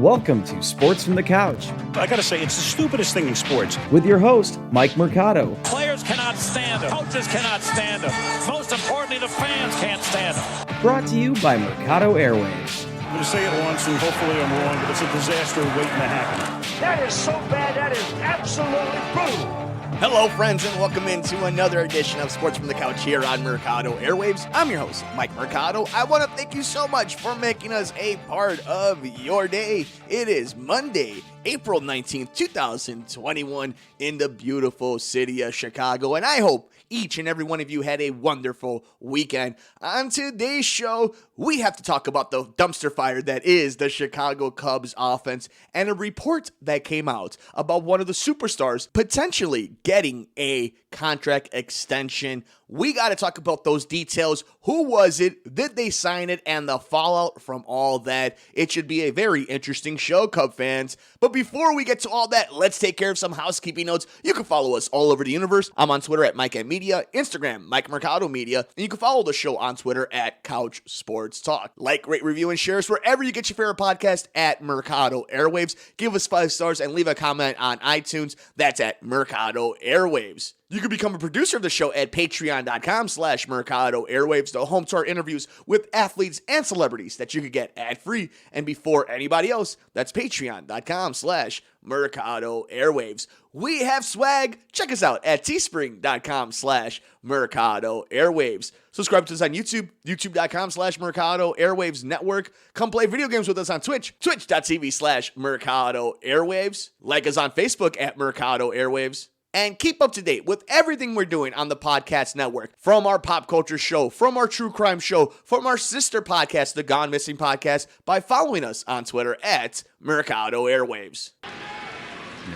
Welcome to Sports from the Couch. I gotta say, it's the stupidest thing in sports. With your host, Mike Mercado. Players cannot stand him. Coaches cannot stand him. Most importantly, the fans can't stand him. Brought to you by Mercado Airwaves. I'm gonna say it once, and hopefully I'm wrong, but it's a disaster waiting to happen. That is so bad, that is absolutely brutal. Hello, friends, and welcome into another edition of Sports from the Couch here on Mercado Airwaves. I'm your host, Mike Mercado. I want to thank you so much for making us a part of your day. It is Monday, April 19th, 2021 in the beautiful city of Chicago, and I hope each and every one of you had a wonderful weekend. On today's show, we have to talk about the dumpster fire that is the Chicago Cubs offense and a report that came out about one of the superstars potentially getting a contract extension. We got to talk about those details. Who was it? Did they sign it? And the fallout from all that. It should be a very interesting show, Cub fans. But before we get to all that, let's take care of some housekeeping notes. You can follow us all over the universe. I'm on Twitter at Mike M Media, Instagram, Mike Mercado Media, and you can follow the show on Twitter at Couch Sports Talk. Like, rate, review, and share us wherever you get your favorite podcast at Mercado Airwaves. Give us 5 stars and leave a comment on iTunes. That's at Mercado Airwaves. You can become a producer of the show at patreon.com/Mercado Airwaves, the home to our interviews with athletes and celebrities that you could get ad-free and before anybody else. That's patreon.com/Mercado Airwaves. We have swag. Check us out at teespring.com/Mercado Airwaves. Subscribe to us on YouTube, youtube.com/Mercado Airwaves Network. Come play video games with us on Twitch, twitch.tv/Mercado Airwaves. Like us on Facebook at Mercado Airwaves. And keep up to date with everything we're doing on the podcast network, from our pop culture show, from our true crime show, from our sister podcast, the Gone Missing Podcast, by following us on Twitter at Mercado Airwaves. You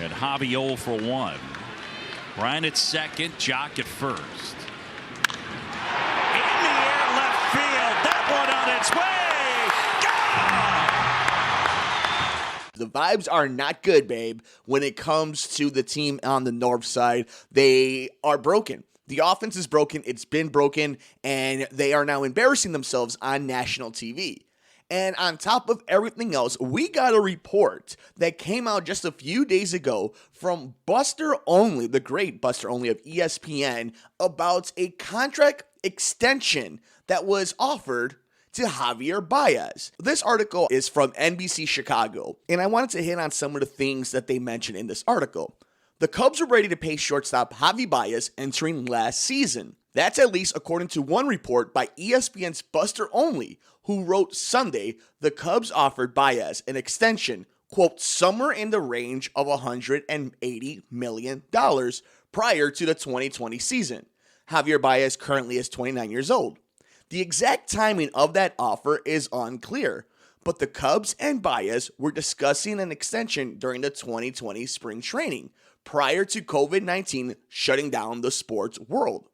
had Javy 0 for 1. Bryant at second, Jock at first. In the air, left field. That one on its way. The vibes are not good, babe, when it comes to the team on the north side. They are broken. The offense is broken. It's been broken, and they are now embarrassing themselves on national TV. And on top of everything else, we got a report that came out just a few days ago from Buster Olney, the great Buster Olney of ESPN, about a contract extension that was offered to Javy Baez. This article is from NBC Chicago, and I wanted to hit on some of the things that they mentioned in this article. The Cubs are ready to pay shortstop Javy Baez entering last season. That's at least according to one report by ESPN's Buster Olney, who wrote Sunday the Cubs offered Baez an extension, quote, somewhere in the range of $180 million prior to the 2020 season. Javy Baez currently is 29 years old. The exact timing of that offer is unclear, but the Cubs and Baez were discussing an extension during the 2020 spring training prior to COVID-19 shutting down the sports world.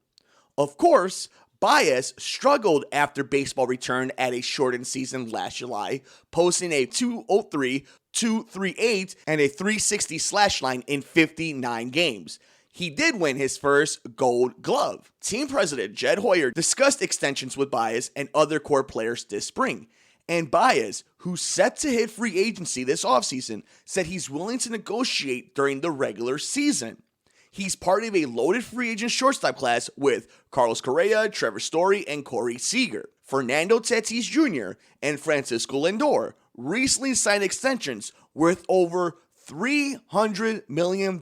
Of course, Baez struggled after baseball returned at a shortened season last July, posting a 203, 238, and a 360 slash line in 59 games. He did win his first Gold Glove. Team president Jed Hoyer discussed extensions with Baez and other core players this spring. And Baez, who's set to hit free agency this offseason, said he's willing to negotiate during the regular season. He's part of a loaded free agent shortstop class with Carlos Correa, Trevor Story, and Corey Seager. Fernando Tatis Jr. and Francisco Lindor recently signed extensions worth over $300 million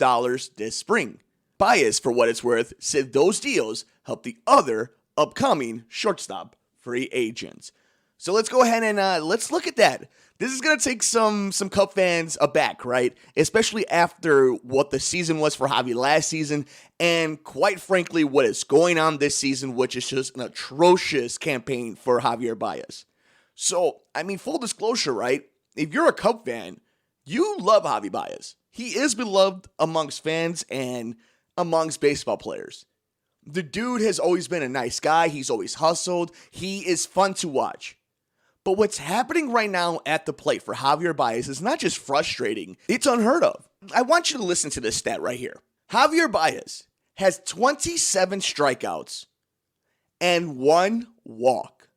this spring. Baez, for what it's worth, said those deals help the other upcoming shortstop free agents. So let's go ahead and let's look at that. This is going to take some Cub fans aback, right? Especially after what the season was for Javy last season, and quite frankly, what is going on this season, which is just an atrocious campaign for Javy Baez. So, I mean, full disclosure, right? If you're a Cub fan, you love Javy Baez. He is beloved amongst fans and amongst baseball players. The dude has always been a nice guy. He's always hustled. He is fun to watch. But what's happening right now at the plate for Javy Baez is not just frustrating, it's unheard of. I want you to listen to this stat right here. Javy Baez has 27 strikeouts and 1 walk.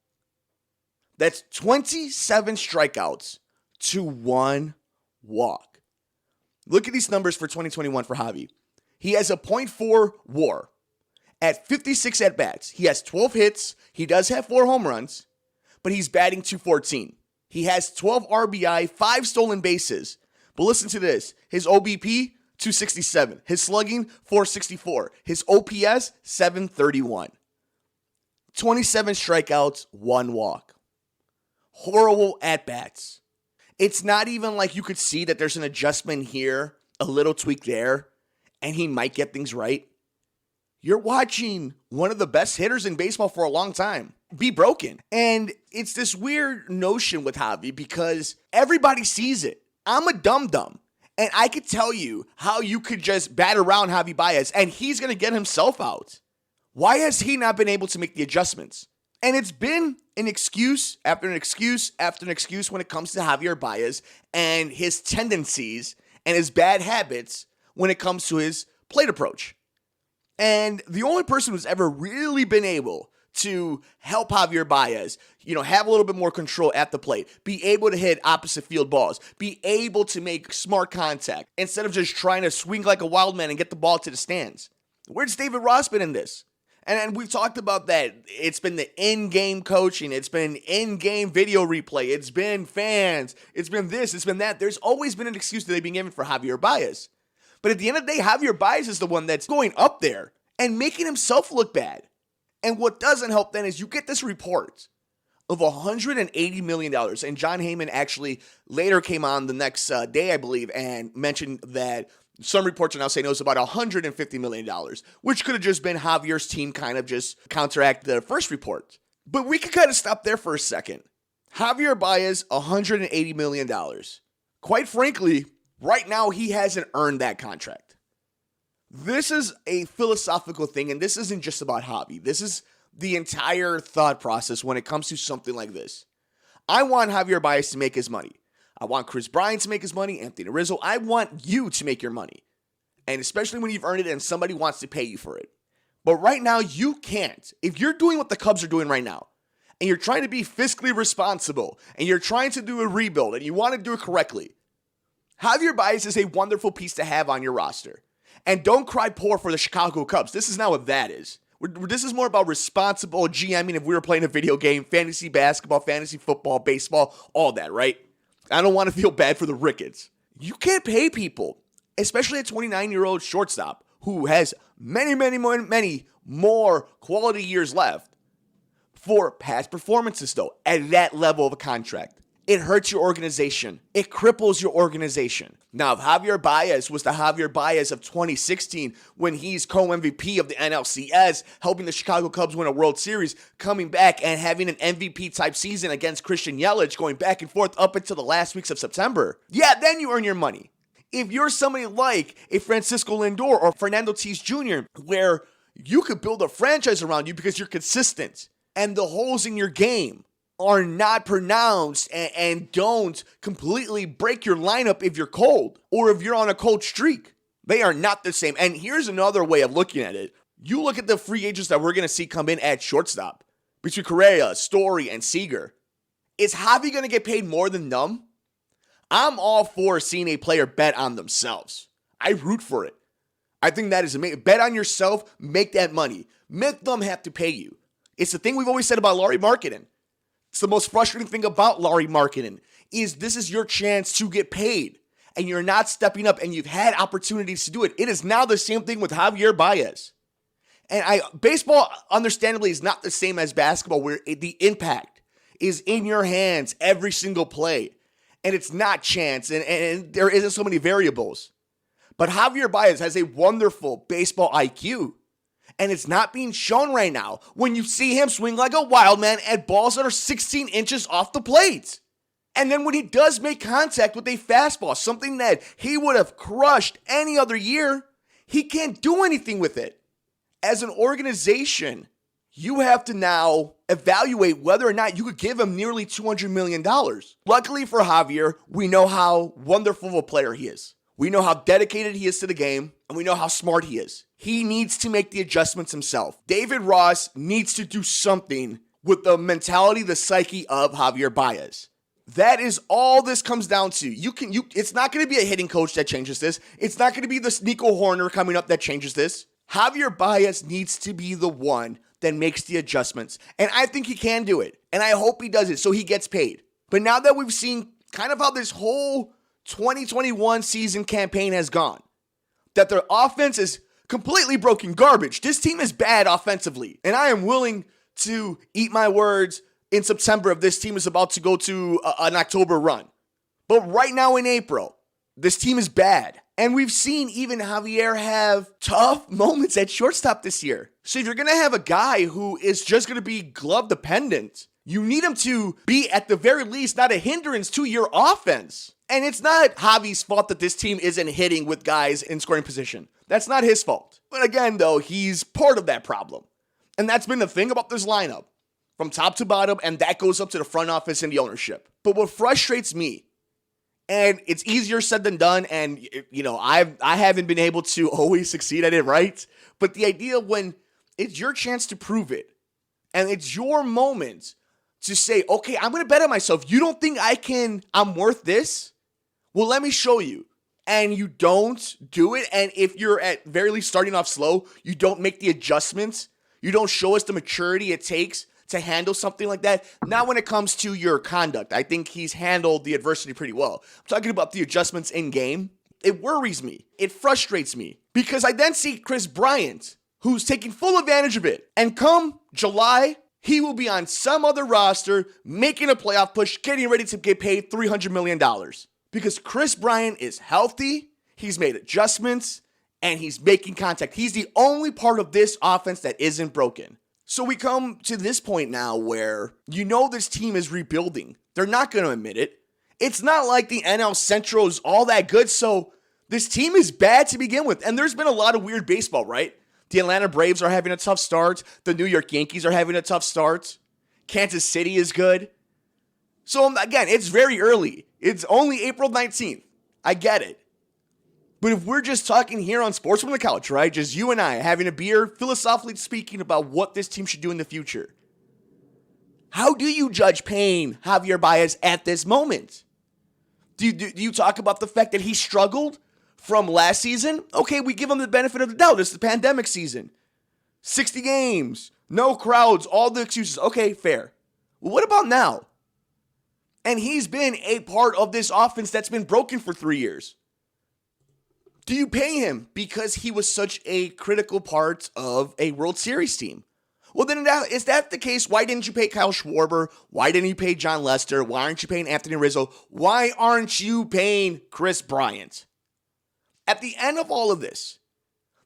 That's 27 strikeouts to 1 walk. Look at these numbers for 2021 for Javy. He has a .4 WAR at 56 at-bats. He has 12 hits. He does have 4 home runs, but he's batting .214. He has 12 RBI, 5 stolen bases. But listen to this. His OBP, .267. His slugging, .464. His OPS, .731. 27 strikeouts, 1 walk. Horrible at-bats. It's not even like you could see that there's an adjustment here, a little tweak there, and he might get things right. You're watching one of the best hitters in baseball for a long time be broken. And it's this weird notion with Javy because everybody sees it. I'm a dum-dum, and I could tell you how you could just bat around Javy Baez, and he's going to get himself out. Why has he not been able to make the adjustments? And it's been an excuse after an excuse after an excuse when it comes to Javy Baez and his tendencies and his bad habits when it comes to his plate approach. And the only person who's ever really been able to help Javy Baez, have a little bit more control at the plate, be able to hit opposite field balls, be able to make smart contact instead of just trying to swing like a wild man and get the ball to the stands. Where's David Ross been in this? And we've talked about that. It's been the in-game coaching. It's been in-game video replay. It's been fans. It's been this. It's been that. There's always been an excuse that they've been given for Javy Baez. But at the end of the day, Javy Baez is the one that's going up there and making himself look bad. And what doesn't help then is you get this report of $180 million. And John Heyman actually later came on the next day, I believe, and mentioned that some reports are now saying it was about $150 million, which could have just been Javier's team kind of just counteract the first report. But we could kind of stop there for a second. Javy Baez, $180 million. Quite frankly, right now he hasn't earned that contract. This is a philosophical thing, and this isn't just about Javy. This is the entire thought process when it comes to something like this. I want Javy Baez to make his money. I want Chris Bryant to make his money, Anthony Rizzo. I want you to make your money. And especially when you've earned it and somebody wants to pay you for it. But right now, you can't. If you're doing what the Cubs are doing right now, and you're trying to be fiscally responsible, and you're trying to do a rebuild, and you want to do it correctly, Javy Baez is a wonderful piece to have on your roster. And don't cry poor for the Chicago Cubs. This is not what that is. This is more about responsible GMing if we were playing a video game, fantasy basketball, fantasy football, baseball, all that, right? I don't want to feel bad for the Ricketts. You can't pay people, especially a 29-year-old shortstop who has many more quality years left for past performances, though, at that level of a contract. It hurts your organization. It cripples your organization. Now, if Javy Baez was the Javy Baez of 2016 when he's co-MVP of the NLCS, helping the Chicago Cubs win a World Series, coming back and having an MVP-type season against Christian Yelich, going back and forth up until the last weeks of September, yeah, then you earn your money. If you're somebody like a Francisco Lindor or Fernando Tatis Jr., where you could build a franchise around you because you're consistent and the holes in your game are not pronounced and don't completely break your lineup if you're cold or if you're on a cold streak. They are not the same. And here's another way of looking at it. You look at the free agents that we're going to see come in at shortstop between Correa, Story, and Seager. Is Javy going to get paid more than them? I'm all for seeing a player bet on themselves. I root for it. I think that is amazing. Bet on yourself, make that money. Make them have to pay you. It's the thing we've always said about Lauri Markkanen. It's the most frustrating thing about Lauri Markkanen is this is your chance to get paid, and you're not stepping up, and you've had opportunities to do it. It is now the same thing with Javy Baez. And baseball, understandably, is not the same as basketball, where the impact is in your hands every single play, and it's not chance, and there isn't so many variables. But Javy Baez has a wonderful baseball IQ. And it's not being shown right now when you see him swing like a wild man at balls that are 16 inches off the plate. And then when he does make contact with a fastball, something that he would have crushed any other year, he can't do anything with it. As an organization, you have to now evaluate whether or not you could give him nearly $200 million. Luckily for Javier, we know how wonderful of a player he is. We know how dedicated he is to the game, and we know how smart he is. He needs to make the adjustments himself. David Ross needs to do something with the mentality, the psyche of Javy Baez. That is all this comes down to. It's not going to be a hitting coach that changes this. It's not going to be the Nico Horner coming up that changes this. Javier Baez needs to be the one that makes the adjustments. And I think he can do it. And I hope he does it so he gets paid. But now that we've seen kind of how this whole 2021 season campaign has gone, that their offense is completely broken garbage. This team is bad offensively. And I am willing to eat my words in September if this team is about to go to an October run. But right now in April, this team is bad. And we've seen even Javier have tough moments at shortstop this year. So if you're going to have a guy who is just going to be glove dependent, you need him to be, at the very least, not a hindrance to your offense. And it's not Javi's fault that this team isn't hitting with guys in scoring position. That's not his fault. But again, though, he's part of that problem. And that's been the thing about this lineup, from top to bottom, and that goes up to the front office and the ownership. But what frustrates me, and it's easier said than done, and I haven't been able to always succeed at it, right? But the idea when it's your chance to prove it, and it's your moment to say, okay, I'm going to bet on myself. You don't think I'm worth this? Well, let me show you. And you don't do it, and if you're at very least starting off slow, you don't make the adjustments, you don't show us the maturity it takes to handle something like that. Not when it comes to your conduct. I think he's handled the adversity pretty well. I'm talking about the adjustments in game. It worries me. It frustrates me because I then see Chris Bryant, who's taking full advantage of it. And come July, he will be on some other roster, making a playoff push, getting ready to get paid $300 million. Because Chris Bryant is healthy, he's made adjustments, and he's making contact. He's the only part of this offense that isn't broken. So we come to this point now where this team is rebuilding. They're not going to admit it. It's not like the NL Central is all that good, so this team is bad to begin with. And there's been a lot of weird baseball, right? The Atlanta Braves are having a tough start. The New York Yankees are having a tough start. Kansas City is good. So again, it's very early. It's only April 19th. I get it. But if we're just talking here on Sports from the Couch, right? Just you and I having a beer, philosophically speaking about what this team should do in the future. How do you judge paying Javier Baez at this moment? Do you talk about the fact that he struggled from last season? Okay, we give him the benefit of the doubt. It's the pandemic season. 60 games, no crowds, all the excuses. Okay, fair. Well, what about now? And he's been a part of this offense that's been broken for 3 years. Do you pay him because he was such a critical part of a World Series team? Well, then is that the case? Why didn't you pay Kyle Schwarber? Why didn't you pay John Lester? Why aren't you paying Anthony Rizzo? Why aren't you paying Chris Bryant? At the end of all of this,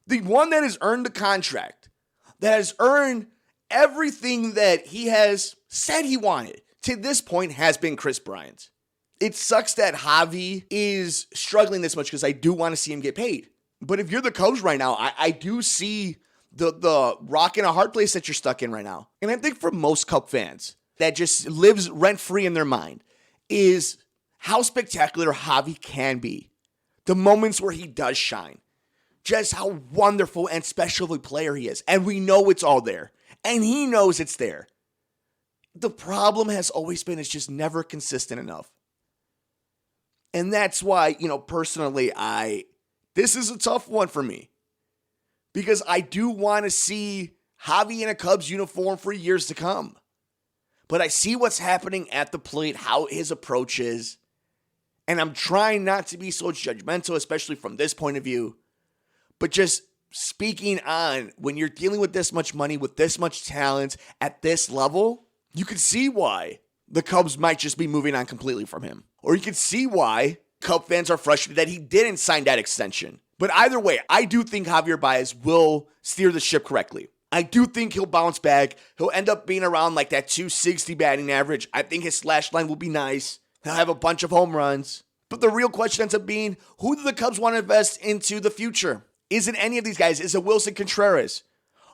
the one that has earned the contract, that has earned everything that he has said he wanted to this point has been Chris Bryant. It sucks that Javi is struggling this much because I do want to see him get paid. But if you're the Cubs right now, I do see the rock and a hard place that you're stuck in right now. And I think for most Cub fans, that just lives rent-free in their mind is how spectacular Javi can be. The moments where he does shine. Just how wonderful and special of a player he is. And we know it's all there. And he knows it's there. The problem has always been it's just never consistent enough. And that's why, personally, this is a tough one for me. Because I do want to see Javi in a Cubs uniform for years to come. But I see what's happening at the plate, how his approach is. And I'm trying not to be so judgmental, especially from this point of view. But just speaking on, when you're dealing with this much money, with this much talent, at this level, you can see why the Cubs might just be moving on completely from him. Or you can see why Cub fans are frustrated that he didn't sign that extension. But either way, I do think Javier Baez will steer the ship correctly. I do think he'll bounce back. He'll end up being around like that 260 batting average. I think his slash line will be nice. He'll have a bunch of home runs. But the real question ends up being, who do the Cubs want to invest into the future? Is it any of these guys? Is it Wilson Contreras?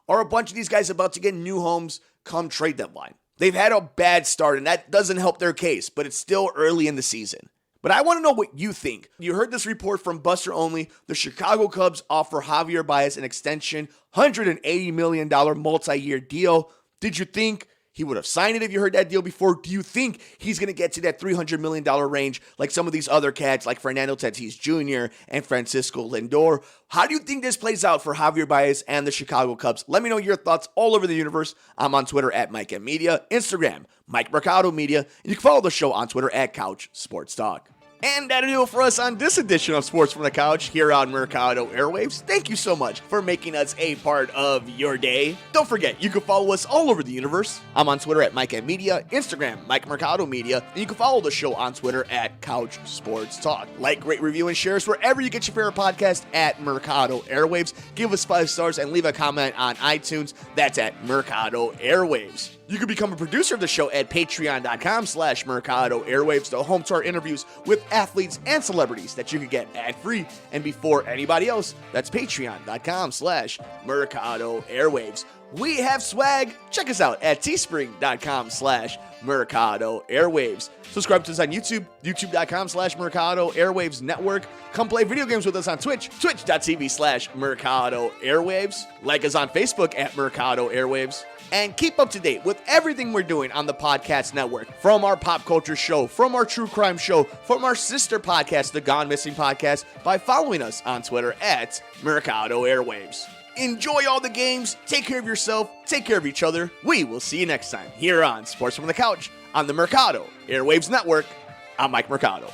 Are a bunch of these guys about to get new homes come trade deadline? They've had a bad start, and that doesn't help their case, but it's still early in the season. But I want to know what you think. You heard this report from Buster Only. The Chicago Cubs offer Javier Baez an extension, $180 million multi-year deal. Did you think he would have signed it if you heard that deal before? Do you think he's going to get to that $300 million range like some of these other cats like Fernando Tatis Jr. and Francisco Lindor? How do you think this plays out for Javy Baez and the Chicago Cubs? Let me know your thoughts all over the universe. I'm on Twitter at Mike M Media, Instagram, Mike Mercado Media, and you can follow the show on Twitter at Couch Sports Talk. And that'll do it for us on this edition of Sports from the Couch here on Mercado Airwaves. Thank you so much for making us a part of your day. Don't forget, you can follow us all over the universe. I'm on Twitter at Mike M Media, Instagram, Mike Mercado Media, and you can follow the show on Twitter at Couch Sports Talk. Like, rate, review, and share us wherever you get your favorite podcast at Mercado Airwaves. Give us 5 stars and leave a comment on iTunes. That's at Mercado Airwaves. You can become a producer of the show at patreon.com/Mercado Airwaves, the home to our interviews with athletes and celebrities that you can get ad-free and before anybody else. That's patreon.com/Mercado Airwaves. We have swag. Check us out at teespring.com/Mercado Airwaves. Subscribe to us on YouTube, youtube.com/Mercado Airwaves Network. Come play video games with us on Twitch, twitch.tv/Mercado Airwaves. Like us on Facebook at Mercado Airwaves. And keep up to date with everything we're doing on the podcast network, from our pop culture show, from our true crime show, from our sister podcast, the Gone Missing Podcast, by following us on Twitter at Mercado Airwaves. Enjoy all the games, take care of yourself, take care of each other. We will see you next time here on Sports from the Couch on the Mercado Airwaves Network. I'm Mike Mercado.